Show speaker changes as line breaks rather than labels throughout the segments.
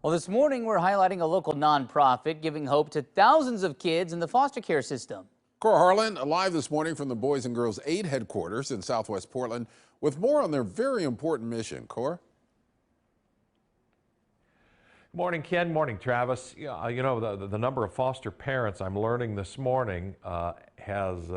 Well, this morning we're highlighting a local nonprofit giving hope to thousands of kids in the foster care system.
Kohr Harlan live this morning from the Boys and Girls Aid headquarters in Southwest Portland with more on their very important mission. Kohr?
Morning, Ken. Morning, Travis. You know, the number of foster parents I'm learning this morning has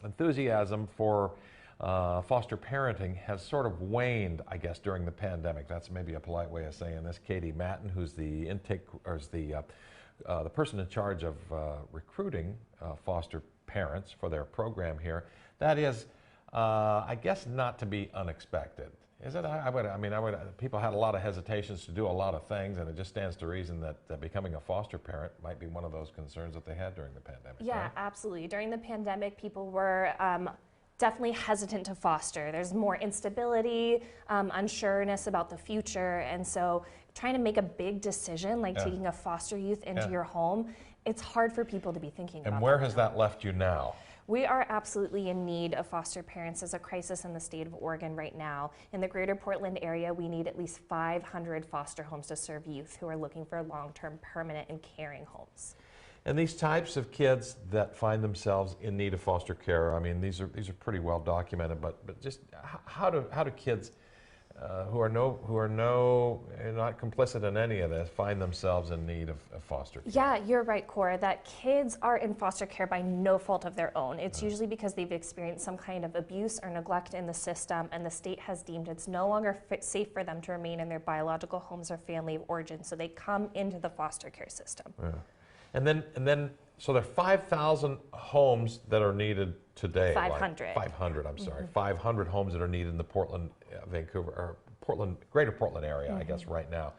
enthusiasm for foster parenting has sort of waned, I guess, during the pandemic. That's maybe a polite way of saying this. Katie Matten, who's the the person in charge of recruiting foster parents for their program here, that is, I guess, not to be unexpected. Is it? People had a lot of hesitations to do a lot of things, and it just stands to reason that becoming a foster parent might be one of those concerns that they had during the pandemic.
Yeah,
right?
Absolutely. During the pandemic, people were definitely hesitant to foster. There's more instability, unsureness about the future, and so trying to make a big decision like taking a foster youth into your home, it's hard for people to be thinking about.
And where has that left you now?
We are absolutely in need of foster parents. There's a crisis in the state of Oregon right now. In the greater Portland area, we need at least 500 foster homes to serve youth who are looking for long-term, permanent, and caring homes.
And these types of kids that find themselves in need of foster care, I mean, these are pretty well documented. But just how do kids who are not complicit in any of this find themselves in need of foster care?
Yeah, you're right, Kohr, that kids are in foster care by no fault of their own. It's usually because they've experienced some kind of abuse or neglect in the system, and the state has deemed it's no longer safe for them to remain in their biological homes or family of origin, so they come into the foster care system.
Yeah. And then, so there are 5,000 homes that are needed today.
500.
500, I'm sorry. 500 homes that are needed in the Portland, greater Portland area, I guess, right now.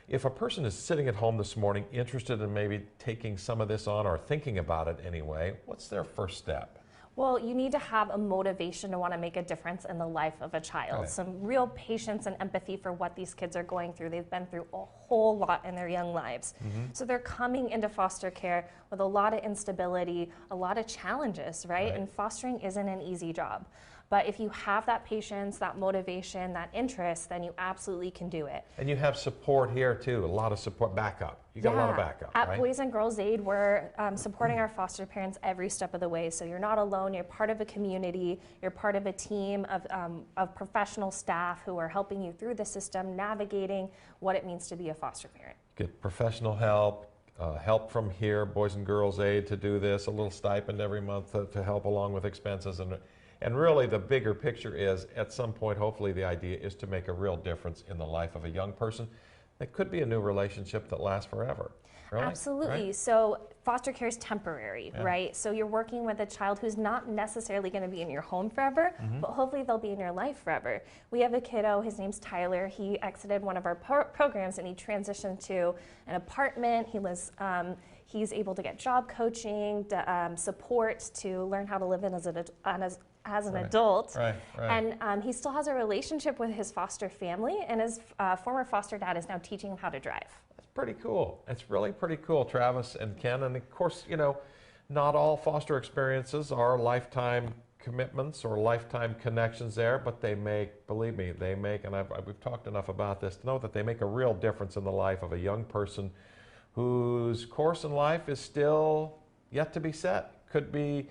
If a person is sitting at home this morning, interested in maybe taking some of this on or thinking about it anyway, what's their first step?
Well, you need to have a motivation to want to make a difference in the life of a child.
Right.
Some real patience and empathy for what these kids are going through. They've been through a whole lot in their young lives. So they're coming into foster care with a lot of instability, a lot of challenges, right? And fostering isn't an easy job. But if you have that patience, that motivation, that interest, then you absolutely can do it.
And you have support here too, a lot of support, backup. You got a lot of backup,
At
right?
Boys and Girls Aid, we're supporting our foster parents every step of the way. So you're not alone, you're part of a community, you're part of a team of professional staff who are helping you through the system, navigating what it means to be a foster parent.
Get professional help, help from here, Boys and Girls Aid to do this, a little stipend every month to help along with expenses. And really the bigger picture is, at some point, hopefully the idea is to make a real difference in the life of a young person. That could be a new relationship that lasts forever. Really?
Absolutely.
Right?
So foster care is temporary, right? So you're working with a child who's not necessarily going to be in your home forever, but hopefully they'll be in your life forever. We have a kiddo, his name's Tyler. He exited one of our programs and he transitioned to an apartment. He's able to get job coaching, support to learn how to live in as an adult.
Right.
And he still has a relationship with his foster family, and his former foster dad is now teaching him how to drive.
That's pretty cool. It's really pretty cool, Travis and Ken. And of course, you know, not all foster experiences are lifetime commitments or lifetime connections there, but they make, believe me, they make, and we've talked enough about this to know that they make a real difference in the life of a young person whose course in life is still yet to be set. Could be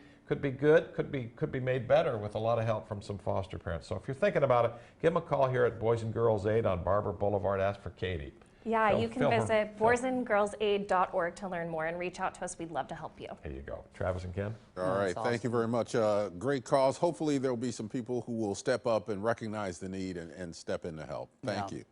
good, could be made better with a lot of help from some foster parents. So if you're thinking about it, give them a call here at Boys and Girls Aid on Barber Boulevard. Ask for Katie.
Yeah, you can visit boysandgirlsaid.org to learn more and reach out to us. We'd love to help you.
There you go. Travis and Ken.
All right, thank you very much. Great cause. Hopefully there'll be some people who will step up and recognize the need and step in to help. Thank you.